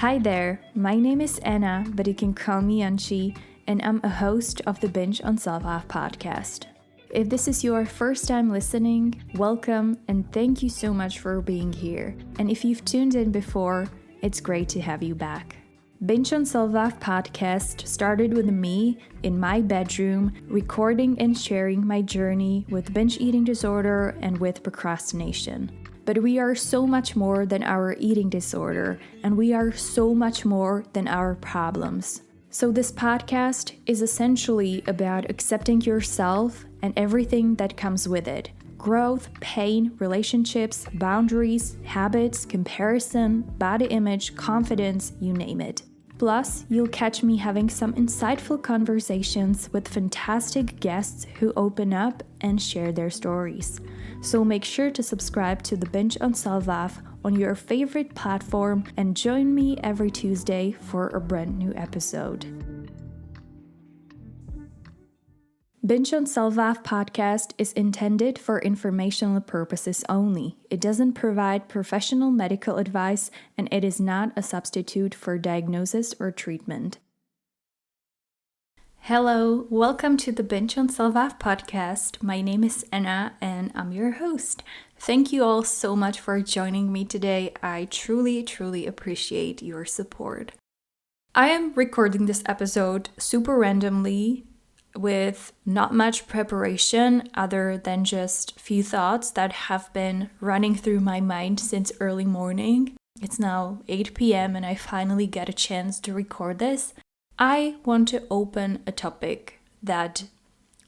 Hi there, my name is Anna, but you can call me Anchi, and I'm a host of the Binge on Self-Love podcast. If this is your first time listening, welcome and thank you so much for being here. And if you've tuned in before, it's great to have you back. Binge on Self-Love podcast started with me in my bedroom, recording and sharing my journey with binge eating disorder and with procrastination. But we are so much more than our eating disorder, and we are so much more than our problems. So this podcast is essentially about accepting yourself and everything that comes with it. Growth, pain, relationships, boundaries, habits, comparison, body image, confidence, you name it. Plus, you'll catch me having some insightful conversations with fantastic guests who open up and share their stories. So make sure to subscribe to the Binge on Self-Love on your favorite platform and join me every Tuesday for a brand new episode. Binge on Self-Love podcast is intended for informational purposes only. It doesn't provide professional medical advice, and it is not a substitute for diagnosis or treatment. Hello, welcome to the Binge on Self-Love podcast. My name is Anna and I'm your host. Thank you all so much for joining me today. I truly appreciate your support. I am recording this episode super randomly with not much preparation other than just a few thoughts that have been running through my mind since early morning. It's now 8 p.m. and I finally get a chance to record this. I want to open a topic that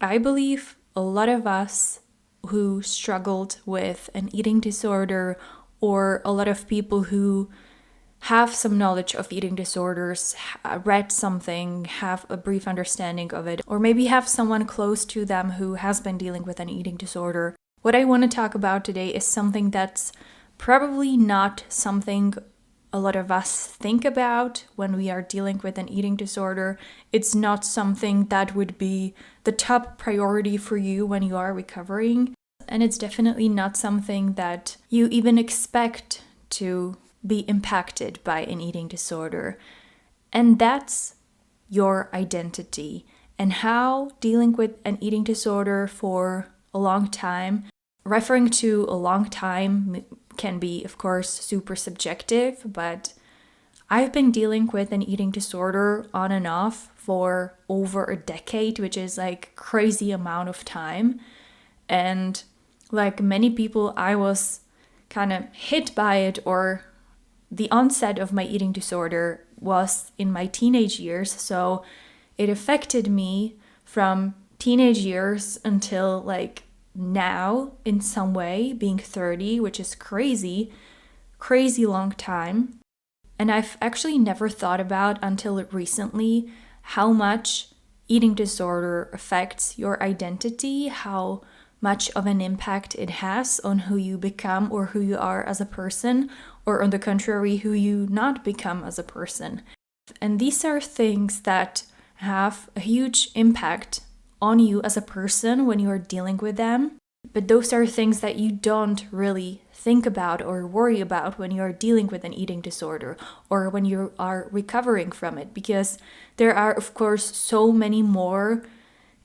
I believe a lot of us who struggled with an eating disorder, or a lot of people who have some knowledge of eating disorders, read something, have a brief understanding of it, or maybe have someone close to them who has been dealing with an eating disorder. What I want to talk about today is something that's probably not something a lot of us think about when we are dealing with an eating disorder. It's not something that would be the top priority for you when you are recovering. And it's definitely not something that you even expect to be impacted by an eating disorder. And that's your identity, and how dealing with an eating disorder for a long time, referring to a long time can be, of course, super subjective, but I've been dealing with an eating disorder on and off for over a decade, which is like crazy amount of time. And like many people, I was kind of hit by it, or the onset of my eating disorder was in my teenage years. So it affected me from teenage years until like now in some way, being 30, which is crazy long time. And I've actually never thought about until recently how much eating disorder affects your identity, how much of an impact it has on who you become or who you are as a person, or on the contrary, who you not become as a person. And these are things that have a huge impact on you as a person when you are dealing with them. But those are things that you don't really think about or worry about when you are dealing with an eating disorder or when you are recovering from it, because there are, of course, so many more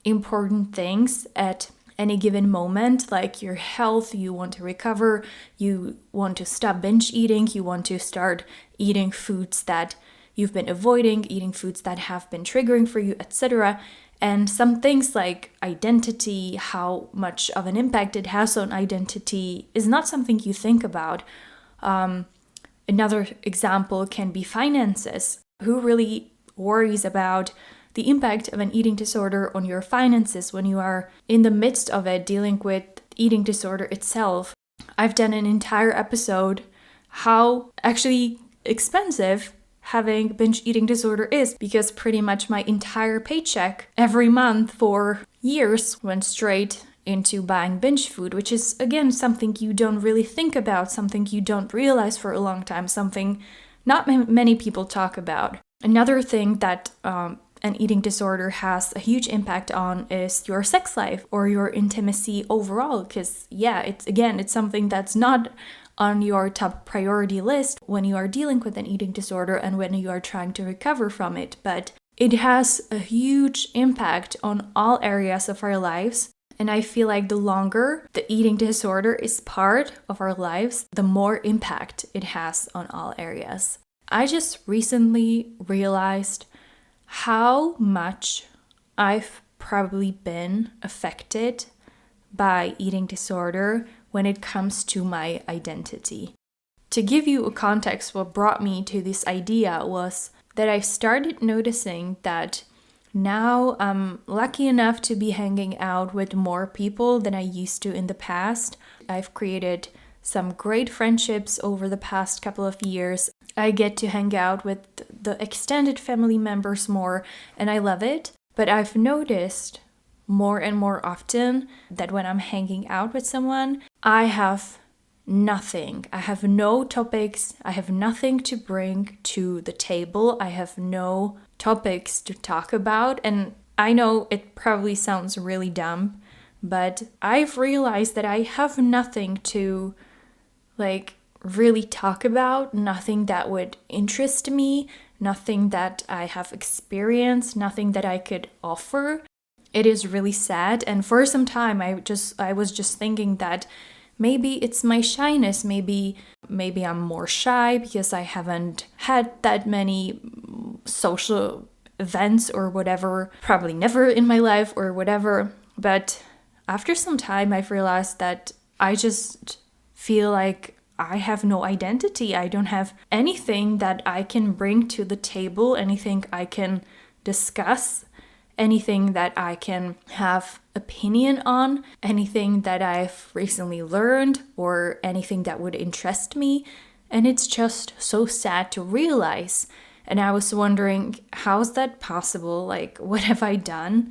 important things at any given moment, like your health. You want to recover, you want to stop binge eating, you want to start eating foods that you've been avoiding, eating foods that have been triggering for you, etc. And some things like identity, how much of an impact it has on identity, is not something you think about. Another example can be finances. Who really worries about the impact of an eating disorder on your finances when you are in the midst of it, dealing with eating disorder itself? I've done an entire episode how actually expensive having binge eating disorder is, because pretty much my entire paycheck every month for years went straight into buying binge food, which is, again, something you don't really think about, something you don't realize for a long time, something not many people talk about. Another thing that an eating disorder has a huge impact on is your sex life or your intimacy overall, because it's something that's not on your top priority list when you are dealing with an eating disorder and when you are trying to recover from it. But it has a huge impact on all areas of our lives. And I feel like the longer the eating disorder is part of our lives, the more impact it has on all areas. I just recently realized how much I've probably been affected by eating disorder when it comes to my identity. To give you a context, what brought me to this idea was that I started noticing that now I'm lucky enough to be hanging out with more people than I used to in the past. I've created some great friendships over the past couple of years. I get to hang out with the extended family members more, and I love it. But I've noticed more and more often that when I'm hanging out with someone, I have nothing. I have no topics. I have nothing to bring to the table. I have no topics to talk about. And I know it probably sounds really dumb, but I've realized that I have nothing to really talk about, nothing that would interest me, nothing that I have experienced, nothing that I could offer. It is really sad. And for some time I was just thinking that maybe it's my shyness, maybe I'm more shy because I haven't had that many social events or whatever, probably never in my life or whatever. But after some time I've realized that I just feel like I have no identity. I don't have anything that I can bring to the table, anything I can discuss, anything that I can have opinion on, anything that I've recently learned, or anything that would interest me. And it's just so sad to realize. And I was wondering, how is that possible? Like, what have I done?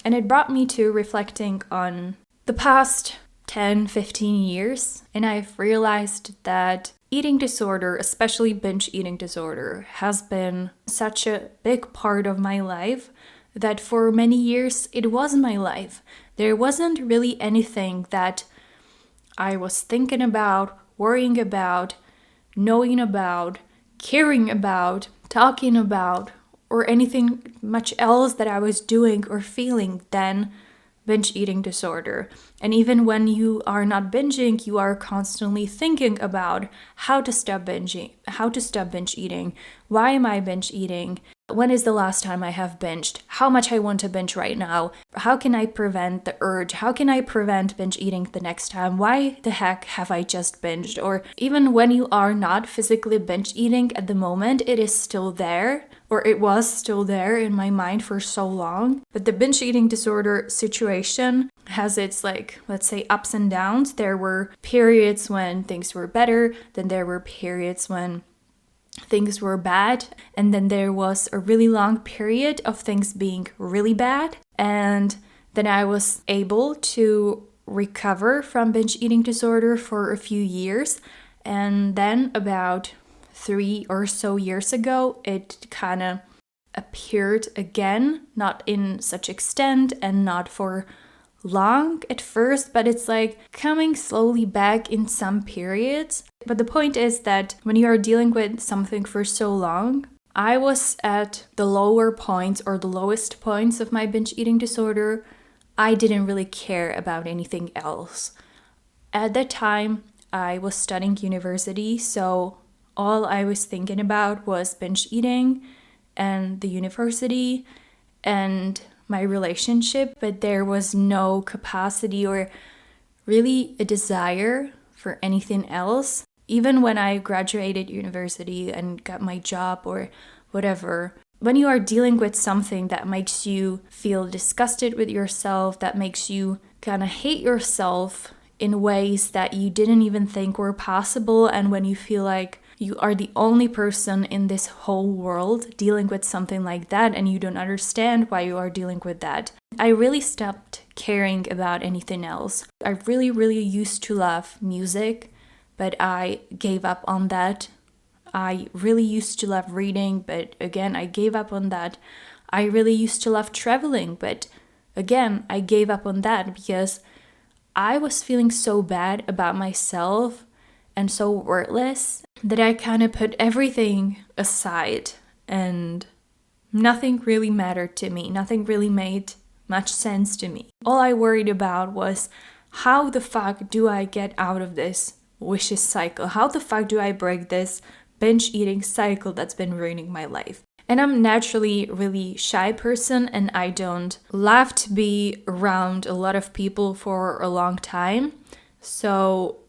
And it brought me to reflecting on the past 10, 15 years. And I've realized that eating disorder, especially binge eating disorder, has been such a big part of my life that for many years it was my life. There wasn't really anything that I was thinking about, worrying about, knowing about, caring about, talking about, or anything much else that I was doing or feeling than binge eating disorder. And even when you are not binging, you are constantly thinking about how to stop binging, how to stop binge eating. Why am I binge eating? When is the last time I have binged? How much I want to binge right now? How can I prevent the urge? How can I prevent binge eating the next time? Why the heck have I just binged? Or even when you are not physically binge eating at the moment, it is still there, or it was still there in my mind for so long. But the binge eating disorder situation has its, let's say, ups and downs. There were periods when things were better, then there were periods when things were bad, and then there was a really long period of things being really bad. And then I was able to recover from binge eating disorder for a few years. And then about 3 or so years ago, it kind of appeared again, not in such extent and not for long at first, but it's coming slowly back in some periods. But the point is that when you are dealing with something for so long, I was at the lower points or the lowest points of my binge eating disorder. I didn't really care about anything else. At that time, I was studying university, so all I was thinking about was binge eating and the university and my relationship, but there was no capacity or really a desire for anything else. Even when I graduated university and got my job or whatever, when you are dealing with something that makes you feel disgusted with yourself, that makes you kind of hate yourself in ways that you didn't even think were possible, and when you feel like you are the only person in this whole world dealing with something like that and you don't understand why you are dealing with that, I really stopped caring about anything else. I really, really used to love music, but I gave up on that. I really used to love reading, but again, I gave up on that. I really used to love traveling, but again, I gave up on that because I was feeling so bad about myself and so worthless that I kind of put everything aside and nothing really mattered to me. Nothing really made much sense to me. All I worried about was, how the fuck do I get out of this vicious cycle? How the fuck do I break this binge eating cycle that's been ruining my life? And I'm naturally a really shy person, and I don't love to be around a lot of people for a long time. So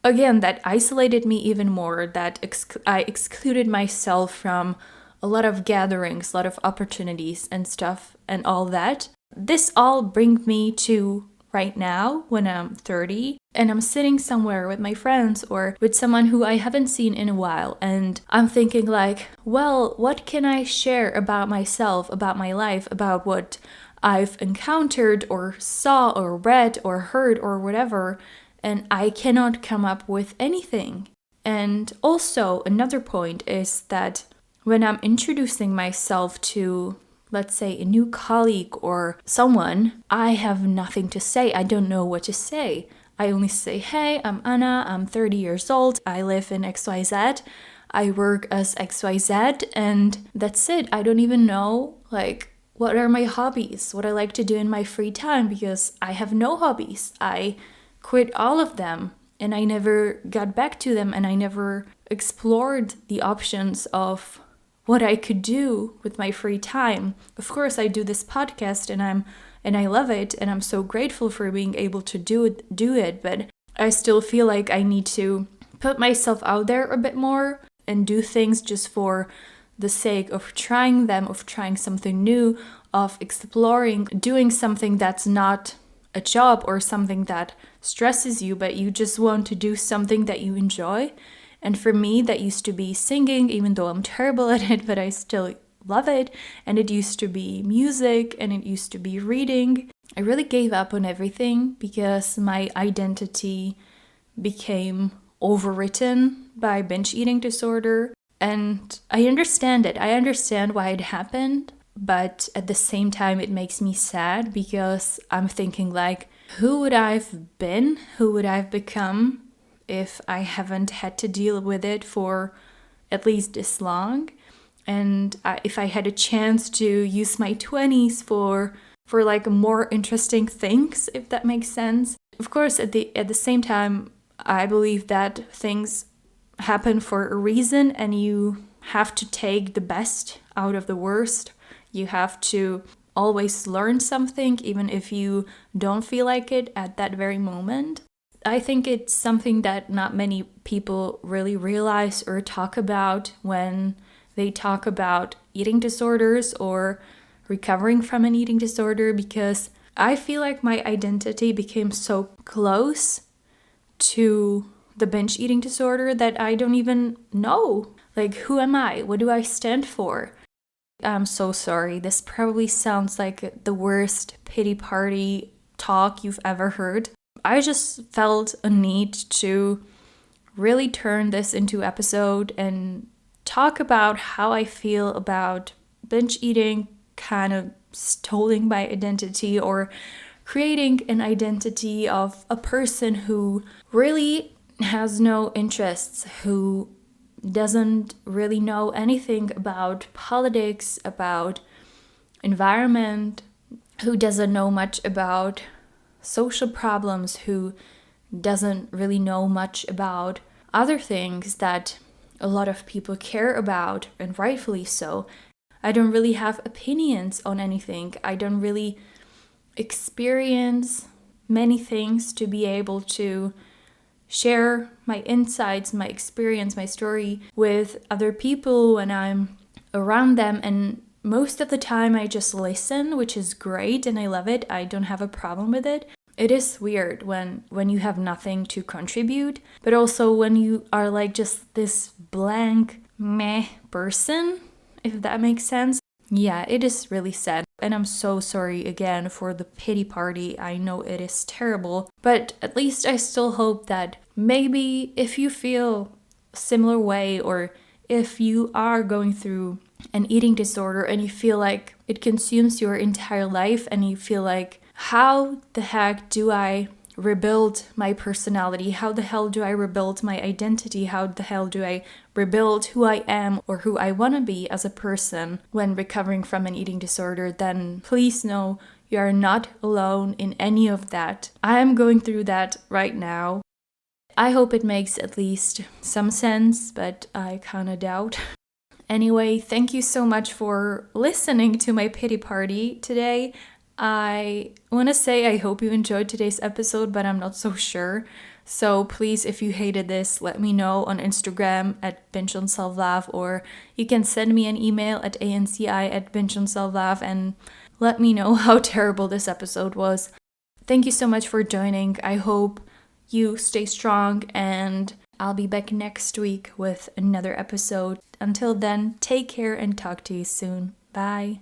again, that isolated me even more, that I excluded myself from a lot of gatherings, a lot of opportunities and stuff and all that. This all brings me to right now when I'm 30 and I'm sitting somewhere with my friends or with someone who I haven't seen in a while, and I'm thinking like, well, what can I share about myself, about my life, about what I've encountered or saw or read or heard or whatever, and I cannot come up with anything. And also another point is that when I'm introducing myself to, let's say, a new colleague or someone, I have nothing to say. I don't know what to say. I only say, hey, I'm Anna, I'm 30 years old, I live in XYZ, I work as XYZ, and that's it. I don't even know, like, what are my hobbies, what I like to do in my free time, because I have no hobbies. I quit all of them, and I never got back to them, and I never explored the options of what I could do with my free time. Of course, I do this podcast and I love it, and I'm so grateful for being able to do it, but I still feel like I need to put myself out there a bit more and do things just for the sake of trying them, of trying something new, of exploring, doing something that's not a job or something that stresses you, but you just want to do something that you enjoy. And for me, that used to be singing, even though I'm terrible at it, but I still love it. And it used to be music, and it used to be reading. I really gave up on everything because my identity became overwritten by binge eating disorder. And I understand it. I understand why it happened. But at the same time, it makes me sad because I'm thinking like, who would I've been? Who would I've become if I haven't had to deal with it for at least this long? And if I had a chance to use my 20s for like more interesting things, if that makes sense. Of course, at the same time, I believe that things happen for a reason, and you have to take the best out of the worst. You have to always learn something, even if you don't feel like it at that very moment. I think it's something that not many people really realize or talk about when they talk about eating disorders or recovering from an eating disorder, because I feel like my identity became so close to the binge eating disorder that I don't even know. Like, who am I? What do I stand for? I'm so sorry. This probably sounds like the worst pity party talk you've ever heard. I just felt a need to really turn this into an episode and talk about how I feel about binge eating kind of stealing my identity or creating an identity of a person who really has no interests, who doesn't really know anything about politics, about environment, who doesn't know much about social problems, who doesn't really know much about other things that a lot of people care about, and rightfully so. I don't really have opinions on anything. I don't really experience many things to be able to share my insights, my experience, my story with other people when I'm around them. And most of the time I just listen, which is great, and I love it. I don't have a problem with it. It is weird when you have nothing to contribute, but also when you are like just this blank meh person, if that makes sense. Yeah, it is really sad. And I'm so sorry again for the pity party. I know it is terrible, but at least I still hope that maybe if you feel a similar way, or if you are going through an eating disorder and you feel like it consumes your entire life and you feel like, how the heck do I rebuild my personality? How the hell do I rebuild my identity? How the hell do I rebuild who I am or who I want to be as a person when recovering from an eating disorder? Then please know you are not alone in any of that. I am going through that right now. I hope it makes at least some sense, but I kind of doubt. Anyway, thank you so much for listening to my pity party today. I want to say I hope you enjoyed today's episode, but I'm not so sure. So please, if you hated this, let me know on Instagram at Binge on Self-Love, or you can send me an email at anci@bingeonselflove and let me know how terrible this episode was. Thank you so much for joining. I hope you stay strong, and I'll be back next week with another episode. Until then, take care and talk to you soon. Bye.